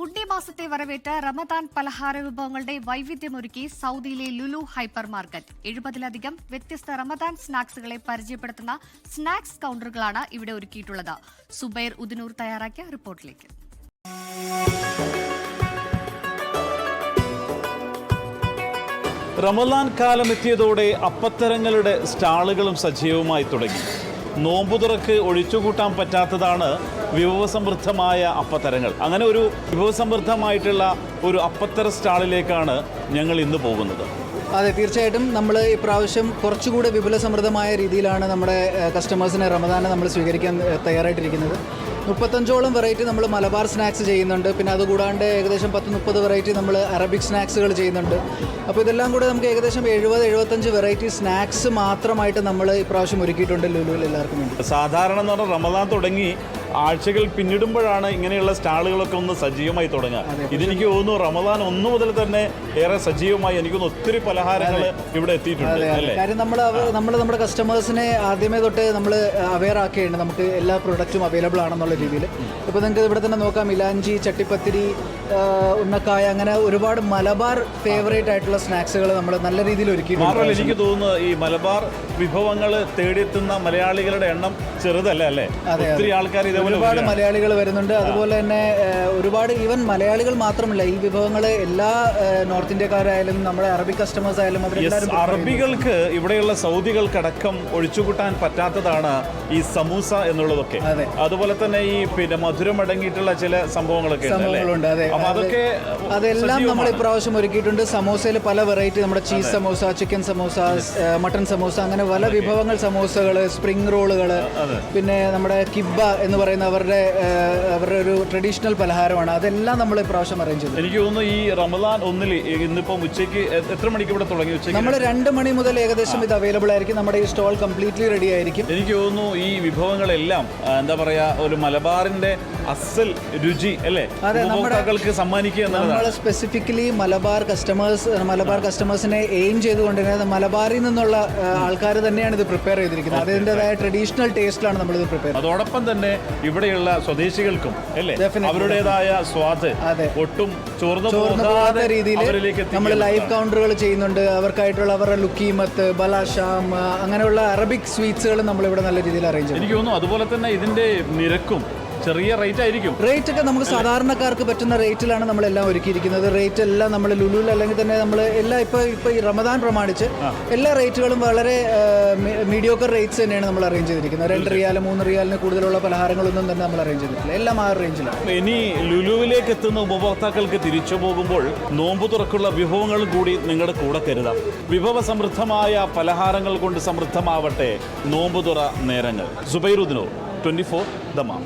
പുണ്യമാസത്തെ വരവേറ്റ് റമദാൻ പലഹാര വിഭവങ്ങളുടെ വൈവിധ്യമൊരുക്കി സൗദിയിലെ Lulu hyper market 70-ലധികം വ്യത്യസ്ത റമദാൻ സ്നാക്സുകളെ പരിചയപ്പെടുത്തുന്ന സ്നാക്സ് കൌണ്ടറുകളാണ് ഇവിടെ ഒരുക്കിയിട്ടുള്ളത്. സുബൈർ ഉദിനൂർ തയ്യാറാക്കിയ റിപ്പോർട്ടിലേക്ക്. റമദാൻ കാലം എത്തിയതോടെ അപ്പത്തരങ്ങളുടെ സ്റ്റാളുകളും സജീവമായി തുടങ്ങി. നോമ്പുതുറക്ക് ഒഴിച്ചുകൂട്ടാൻ പറ്റാത്തതാണ് വിഭവസമൃദ്ധമായ അപ്പത്തരങ്ങൾ. അങ്ങനെ ഒരു വിഭവസമൃദ്ധമായിട്ടുള്ള ഒരു അപ്പത്തര സ്റ്റാളിലേക്കാണ് ഞങ്ങൾ ഇന്ന് പോകുന്നത്. അതെ, തീർച്ചയായിട്ടും നമ്മൾ ഇപ്രാവശ്യം കുറച്ചുകൂടെ വിപുലസമൃദ്ധമായ രീതിയിലാണ് നമ്മുടെ കസ്റ്റമേഴ്സിനെ റമദാനെ നമ്മൾ സ്വീകരിക്കാൻ തയ്യാറായിട്ടിരിക്കുന്നത്. 35ഓളം വെറൈറ്റി നമ്മൾ മലബാർ സ്നാക്സ് ചെയ്യുന്നുണ്ട്. പിന്നെ അതുകൂടാണ്ട് ഏകദേശം 10-30 വെറൈറ്റി നമ്മൾ അറബിക് സ്നാക്സുകൾ ചെയ്യുന്നുണ്ട്. അപ്പോൾ ഇതെല്ലാം കൂടെ നമുക്ക് ഏകദേശം 70-75 വെറൈറ്റി സ്നാക്സ് മാത്രമായിട്ട് നമ്മൾ ഇപ്രാവശ്യം ഒരുക്കിയിട്ടുണ്ട് ലുലുവിൽ എല്ലാവർക്കും വേണ്ടി. സാധാരണ എന്ന് പറഞ്ഞാൽ റമദാൻ തുടങ്ങി ആഴ്ചകൾ പിന്നിടുമ്പോഴാണ് ഇങ്ങനെയുള്ള സ്റ്റാളുകളൊക്കെ ഒന്ന് സജീവമായി തുടങ്ങുക. ഇതെനിക്ക് തോന്നുന്നു റമദാൻ 1 മുതൽ തന്നെ ഏറെ സജീവമായി എനിക്കൊന്ന് ഒത്തിരി പലഹാരങ്ങൾ ഇവിടെ എത്തിയിട്ടുണ്ട്. കാര്യം നമ്മൾ നമ്മുടെ കസ്റ്റമേഴ്സിനെ ആദ്യമേ തൊട്ട് നമ്മൾ അവെയർ ആക്കുകയാണ് നമുക്ക് എല്ലാ പ്രൊഡക്റ്റും അവൈലബിൾ ആണെന്നുള്ള രീതിയിൽ. ഇപ്പോൾ നിങ്ങൾക്ക് ഇവിടെ തന്നെ നോക്കാം, ഇലാഞ്ചി, ചട്ടിപ്പത്തിരി, ഉന്നക്കായ, അങ്ങനെ ഒരുപാട് മലബാർ ഫേവറേറ്റ് ആയിട്ടുള്ള സ്നാക്സുകൾ നമ്മൾ നല്ല രീതിയിൽ ഒരുക്കിയിട്ടുണ്ട്. എനിക്ക് തോന്നുന്നു ഈ മലബാർ വിഭവങ്ങൾ തേടിയെത്തുന്ന മലയാളികളുടെ എണ്ണം ചെറുതല്ല അല്ലേ? ഒത്തിരി ആൾക്കാർ ഒരുപാട് മലയാളികൾ വരുന്നുണ്ട്. അതുപോലെ തന്നെ ഒരുപാട് ഈവൻ മലയാളികൾ മാത്രമല്ല, ഈ വിഭവങ്ങൾ എല്ലാ നോർത്ത് ഇന്ത്യക്കാരായാലും നമ്മുടെ അറബിക് കസ്റ്റമേഴ്സ് ആയാലും അവരെല്ലാവരും അറബികൾക്ക് ഇവിടെയുള്ള സൗദികൾക്കടക്കം ഒഴിച്ചുകൂട്ടാൻ പറ്റാത്തതാണ് ഈ സമൂസ എന്നുള്ളതൊക്കെ. അതുപോലെ തന്നെ ഈ മധുരം അടങ്ങിയിട്ടുള്ള ചില സംഭവങ്ങളൊക്കെ ഉണ്ട്. അതെല്ലാം നമ്മൾ ഇപ്രാവശ്യം ഒരുക്കിയിട്ടുണ്ട്. സമോസയിൽ പല വെറൈറ്റി, നമ്മുടെ cheese samosa, chicken samosa, mutton samosa, അങ്ങനെ പല വിഭവങ്ങൾ, സമോസകൾ, സ്പ്രിംഗ് റോളുകൾ, പിന്നെ നമ്മുടെ കിബ്ബ എന്ന് പറയുന്ന അവരുടെ ഒരു ട്രഡീഷണൽ പലഹാരമാണ്. അതെല്ലാം നമ്മൾ ഇപ്രാവശ്യം അറേഞ്ച് ചെയ്തു. എനിക്ക് തോന്നുന്നു ഈ റമദാൻ 1 ഇന്നിപ്പം ഉച്ചയ്ക്ക് എത്ര മണിക്ക് ഇവിടെ തുടങ്ങി? നമ്മൾ 2 മണി മുതൽ ഏകദേശം ഇത് അവൈലബിൾ ആയിരിക്കും. നമ്മുടെ ഈ സ്റ്റോൾ കംപ്ലീറ്റ്ലി റെഡി ആയിരിക്കും. എനിക്ക് തോന്നുന്നു ഈ വിഭവങ്ങളെല്ലാം എന്താ പറയാ, ഒരു മലബാറിന്റെ അസൽ രുചി അല്ലേ ഉപഭോക്താക്കൾക്ക് സമ്മാനിക്കുക എന്നുള്ളതാണ്. നമ്മൾ സ്പെസിഫിക്കലി മലബാർ കസ്റ്റമേഴ്സിനെ എയിം ചെയ്തുകൊണ്ട് മലബാറിൽ നിന്നുള്ള ആൾക്കാർ തന്നെയാണ് ഇത് പ്രിപ്പയർ ചെയ്തിരിക്കുന്നത്. അതിൻ്റെതായ ട്രഡീഷണൽ ടേസ്റ്റിലാണ് നമ്മളിത് പ്രിപ്പയർ. അതോടൊപ്പം തന്നെ ഇവിടെയുള്ള സ്വദേശികൾക്കും അല്ലേ അവരുടേതായ സ്വാദ് ഒട്ടും ചോർന്നു പോകാത്ത രീതിയിൽ നമ്മൾ ലൈവ് കൗണ്ടറുകൾ ചെയ്യുന്നുണ്ട്. അവർക്കായിട്ടുള്ള അവരുടെ ലുക്കീമത്ത്, ബലാഷാം, അങ്ങനെയുള്ള അറബിക് സ്വീറ്റ്സുകൾ നമ്മളിവിടെ നല്ല രീതിയിൽ അറേഞ്ച് ചെയ്യും. എനിക്ക് തോന്നുന്നു അതുപോലെ തന്നെ ഇതിന്റെ നിരക്കും ചെറിയ റേറ്റ് ആയിരിക്കും. റേറ്റ് ഒക്കെ നമുക്ക് സാധാരണക്കാർക്ക് പറ്റുന്ന റേറ്റിലാണ് നമ്മളെല്ലാം ഒരുക്കിയിരിക്കുന്നത്. റേറ്റ് എല്ലാം നമ്മൾ ലുലുവിൽ അല്ലെങ്കിൽ തന്നെ നമ്മൾ എല്ലാം ഇപ്പോൾ ഈ റമദാൻ പ്രമാണിച്ച് എല്ലാ റേറ്റുകളും വളരെ മീഡിയോക്കർ റേറ്റ്സ് തന്നെയാണ് നമ്മൾ അറേഞ്ച് ചെയ്തിരിക്കുന്നത്. 2 റിയാൽ 3 റിയാലിന് കൂടുതലുള്ള പലഹാരങ്ങളൊന്നും തന്നെ നമ്മൾ അറേഞ്ച് ചെയ്തിട്ടില്ല. എല്ലാം ആ റേഞ്ചിലാണ്. ഇനി ലുലുവിലേക്ക് എത്തുന്ന ഉപഭോക്താക്കൾക്ക് തിരിച്ചു പോകുമ്പോൾ നോമ്പ് തുറക്കുള്ള വിഭവങ്ങളും കൂടി നിങ്ങളുടെ കൂടെ കരുതാം. വിഭവ സമൃദ്ധമായ പലഹാരങ്ങൾ കൊണ്ട് സമൃദ്ധമാവട്ടെ നോമ്പ് തുറ നേരങ്ങൾ. സുബൈർ ഉദിനൂർ, 24 ദമാം.